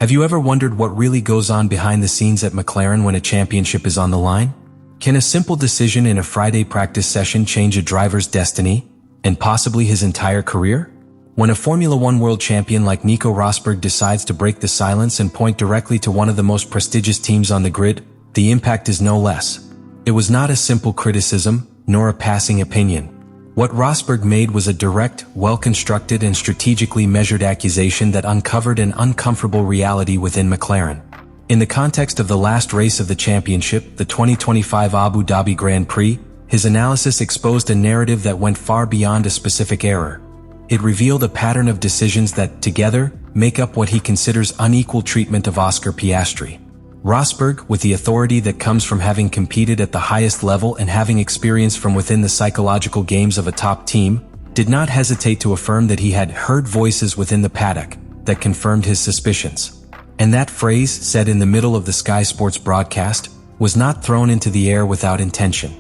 Have you ever wondered what really goes on behind the scenes at McLaren when a championship is on the line? Can a simple decision in a Friday practice session change a driver's destiny, and possibly his entire career? When a Formula One world champion like Nico Rosberg decides to break the silence and point directly to one of the most prestigious teams on the grid, the impact is no less. It was not a simple criticism, nor a passing opinion. What Rosberg made was a direct, well-constructed and strategically measured accusation that uncovered an uncomfortable reality within McLaren. In the context of the last race of the championship, the 2025 Abu Dhabi Grand Prix, his analysis exposed a narrative that went far beyond a specific error. It revealed a pattern of decisions that, together, make up what he considers unequal treatment of Oscar Piastri. Rosberg, with the authority that comes from having competed at the highest level and having experience from within the psychological games of a top team, did not hesitate to affirm that he had heard voices within the paddock that confirmed his suspicions. And that phrase, said in the middle of the Sky Sports broadcast, was not thrown into the air without intention.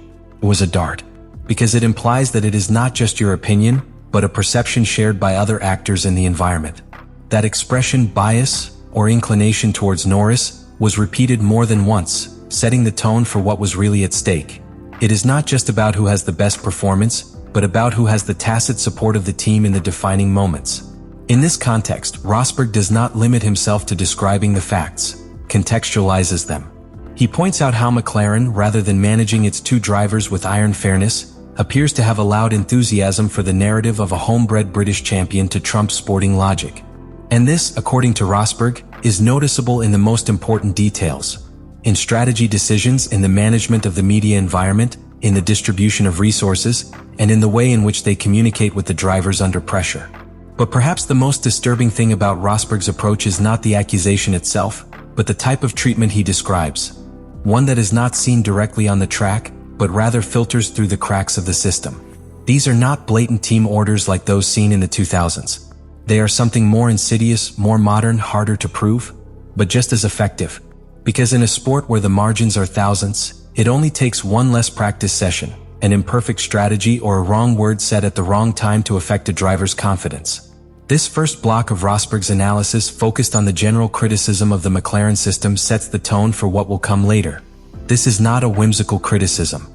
It was a dart, because it implies that it is not just your opinion, but a perception shared by other actors in the environment. That expression, bias, or inclination towards Norris, was repeated more than once, setting the tone for what was really at stake. It is not just about who has the best performance, but about who has the tacit support of the team in the defining moments. In this context, Rosberg does not limit himself to describing the facts, contextualizes them. He points out how McLaren, rather than managing its two drivers with iron fairness, appears to have allowed enthusiasm for the narrative of a homebred British champion to trump sporting logic. And this, according to Rosberg, is noticeable in the most important details. In strategy decisions, in the management of the media environment, in the distribution of resources, and in the way in which they communicate with the drivers under pressure. But perhaps the most disturbing thing about Rosberg's approach is not the accusation itself, but the type of treatment he describes. One that is not seen directly on the track, but rather filters through the cracks of the system. These are not blatant team orders like those seen in the 2000s. They are something more insidious, more modern, harder to prove, but just as effective. Because in a sport where the margins are thousands, it only takes one less practice session, an imperfect strategy, or a wrong word said at the wrong time to affect a driver's confidence. This first block of Rosberg's analysis, focused on the general criticism of the McLaren system, sets the tone for what will come later. This is not a whimsical criticism.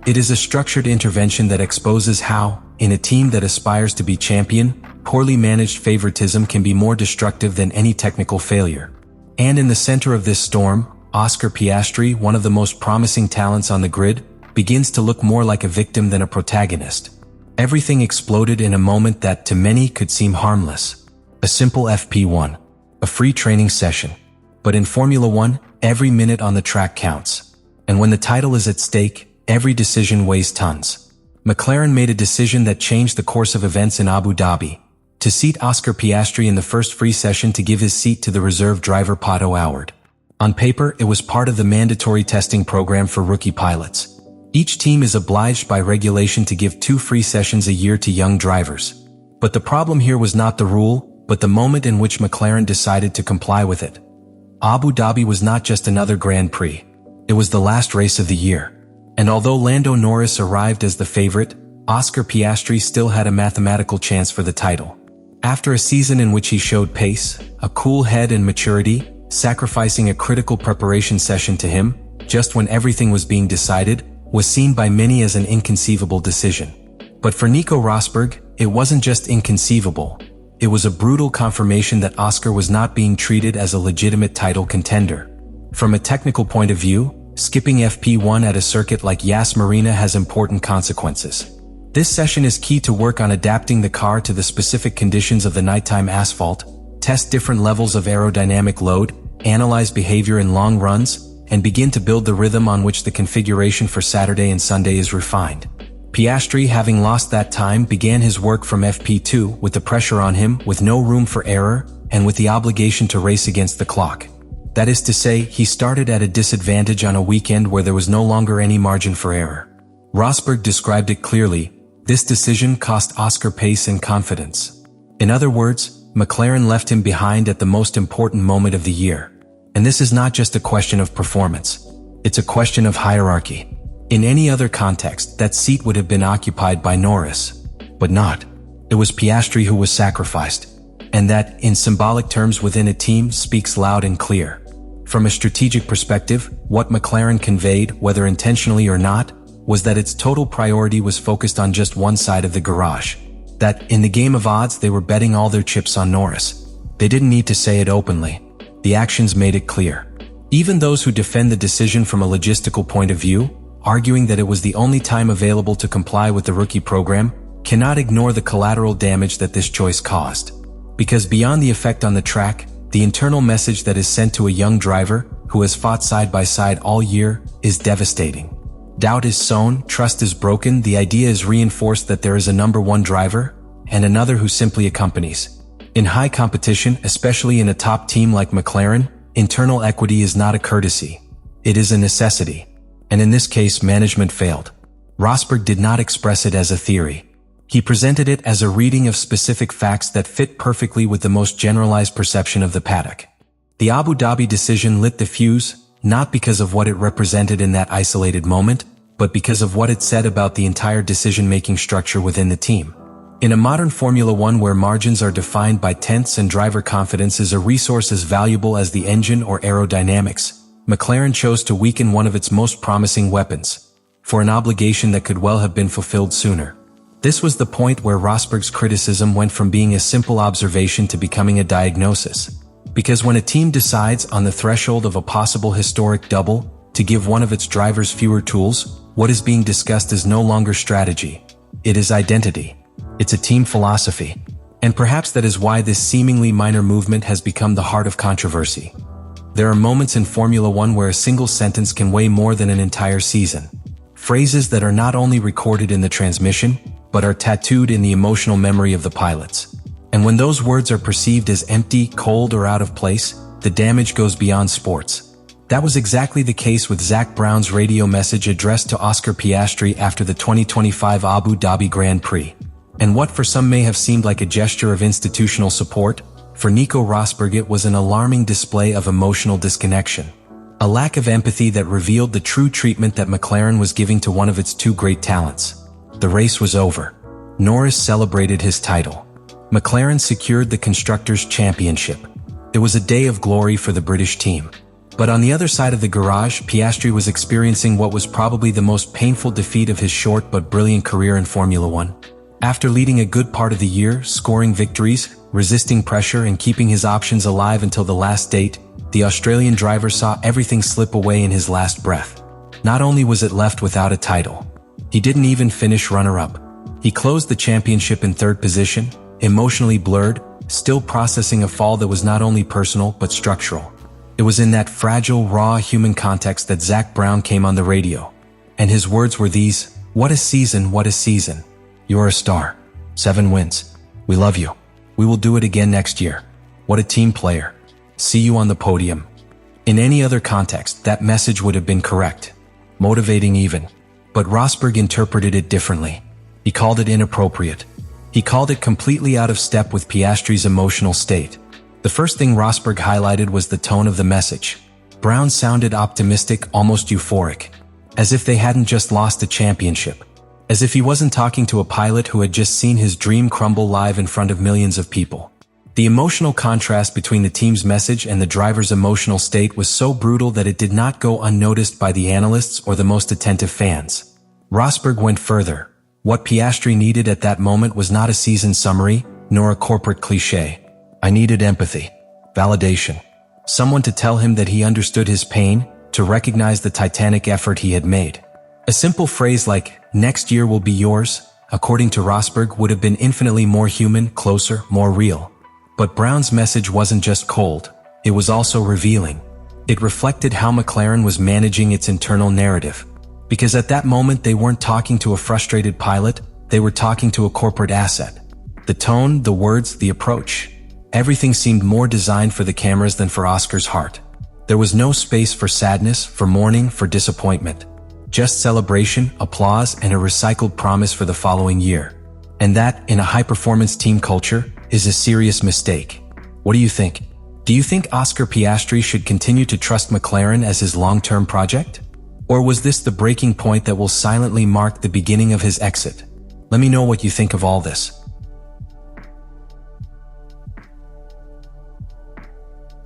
It is a structured intervention that exposes how, in a team that aspires to be champion, poorly managed favoritism can be more destructive than any technical failure. And in the center of this storm, Oscar Piastri, one of the most promising talents on the grid, begins to look more like a victim than a protagonist. Everything exploded in a moment that, to many, could seem harmless. A simple FP1. A free training session. But in Formula One, every minute on the track counts. And when the title is at stake, every decision weighs tons. McLaren made a decision that changed the course of events in Abu Dhabi. To seat Oscar Piastri in the first free session to give his seat to the reserve driver Pato O'Ward. On paper, it was part of the mandatory testing program for rookie pilots. Each team is obliged by regulation to give 2 free sessions a year to young drivers. But the problem here was not the rule, but the moment in which McLaren decided to comply with it. Abu Dhabi was not just another Grand Prix. It was the last race of the year. And although Lando Norris arrived as the favorite, Oscar Piastri still had a mathematical chance for the title. After a season in which he showed pace, a cool head and maturity, sacrificing a critical preparation session to him, just when everything was being decided, was seen by many as an inconceivable decision. But for Nico Rosberg, it wasn't just inconceivable. It was a brutal confirmation that Oscar was not being treated as a legitimate title contender. From a technical point of view, skipping FP1 at a circuit like Yas Marina has important consequences. This session is key to work on adapting the car to the specific conditions of the nighttime asphalt, test different levels of aerodynamic load, analyze behavior in long runs, and begin to build the rhythm on which the configuration for Saturday and Sunday is refined. Piastri, having lost that time, began his work from FP2 with the pressure on him, with no room for error, and with the obligation to race against the clock. That is to say, he started at a disadvantage on a weekend where there was no longer any margin for error. Rosberg described it clearly: this decision cost Oscar pace and confidence. In other words, McLaren left him behind at the most important moment of the year. And this is not just a question of performance. It's a question of hierarchy. In any other context, that seat would have been occupied by Norris. But not. It was Piastri who was sacrificed. And that, in symbolic terms within a team, speaks loud and clear. From a strategic perspective, what McLaren conveyed, whether intentionally or not, was that its total priority was focused on just one side of the garage. That, in the game of odds, they were betting all their chips on Norris. They didn't need to say it openly. The actions made it clear. Even those who defend the decision from a logistical point of view, arguing that it was the only time available to comply with the rookie program, cannot ignore the collateral damage that this choice caused. Because beyond the effect on the track, the internal message that is sent to a young driver who has fought side by side all year is devastating. Doubt is sown, trust is broken, the idea is reinforced that there is a number one driver and another who simply accompanies. In high competition, especially in a top team like McLaren, internal equity is not a courtesy. It is a necessity. And in this case, management failed. Rosberg did not express it as a theory. He presented it as a reading of specific facts that fit perfectly with the most generalized perception of the paddock. The Abu Dhabi decision lit the fuse, not because of what it represented in that isolated moment, but because of what it said about the entire decision-making structure within the team. In a modern Formula One where margins are defined by tenths and driver confidence is a resource as valuable as the engine or aerodynamics, McLaren chose to weaken one of its most promising weapons, for an obligation that could well have been fulfilled sooner. This was the point where Rosberg's criticism went from being a simple observation to becoming a diagnosis. Because when a team decides on the threshold of a possible historic double to give one of its drivers fewer tools, what is being discussed is no longer strategy. It is identity. It's a team philosophy. And perhaps that is why this seemingly minor movement has become the heart of controversy. There are moments in Formula One where a single sentence can weigh more than an entire season. Phrases that are not only recorded in the transmission, but are tattooed in the emotional memory of the pilots. And when those words are perceived as empty, cold, or out of place, the damage goes beyond sports. That was exactly the case with Zak Brown's radio message addressed to Oscar Piastri after the 2025 Abu Dhabi Grand Prix. And what for some may have seemed like a gesture of institutional support, for Nico Rosberg it was an alarming display of emotional disconnection. A lack of empathy that revealed the true treatment that McLaren was giving to one of its two great talents. The race was over. Norris celebrated his title. McLaren secured the Constructors' Championship. It was a day of glory for the British team. But on the other side of the garage, Piastri was experiencing what was probably the most painful defeat of his short but brilliant career in Formula One. After leading a good part of the year, scoring victories, resisting pressure and keeping his options alive until the last date, the Australian driver saw everything slip away in his last breath. Not only was it left without a title, he didn't even finish runner-up. He closed the championship in third position, emotionally blurred, still processing a fall that was not only personal but structural. It was in that fragile, raw human context that Zak Brown came on the radio. And his words were these: "What a season, what a season. You're a star. 7 wins. We love you. We will do it again next year. What a team player. See you on the podium." In any other context, that message would have been correct. Motivating even. But Rosberg interpreted it differently. He called it inappropriate. He called it completely out of step with Piastri's emotional state. The first thing Rosberg highlighted was the tone of the message. Brown sounded optimistic, almost euphoric. As if they hadn't just lost a championship. As if he wasn't talking to a pilot who had just seen his dream crumble live in front of millions of people. The emotional contrast between the team's message and the driver's emotional state was so brutal that it did not go unnoticed by the analysts or the most attentive fans. Rosberg went further. What Piastri needed at that moment was not a season summary, nor a corporate cliché. I needed empathy, validation, someone to tell him that he understood his pain, to recognize the titanic effort he had made. A simple phrase like, "Next year will be yours," according to Rosberg, would have been infinitely more human, closer, more real. But Brown's message wasn't just cold, it was also revealing. It reflected how McLaren was managing its internal narrative. Because at that moment they weren't talking to a frustrated pilot, they were talking to a corporate asset. The tone, the words, the approach. Everything seemed more designed for the cameras than for Oscar's heart. There was no space for sadness, for mourning, for disappointment. Just celebration, applause, and a recycled promise for the following year. And that, in a high-performance team culture, is a serious mistake. What do you think? Do you think Oscar Piastri should continue to trust McLaren as his long-term project? Or was this the breaking point that will silently mark the beginning of his exit? Let me know what you think of all this.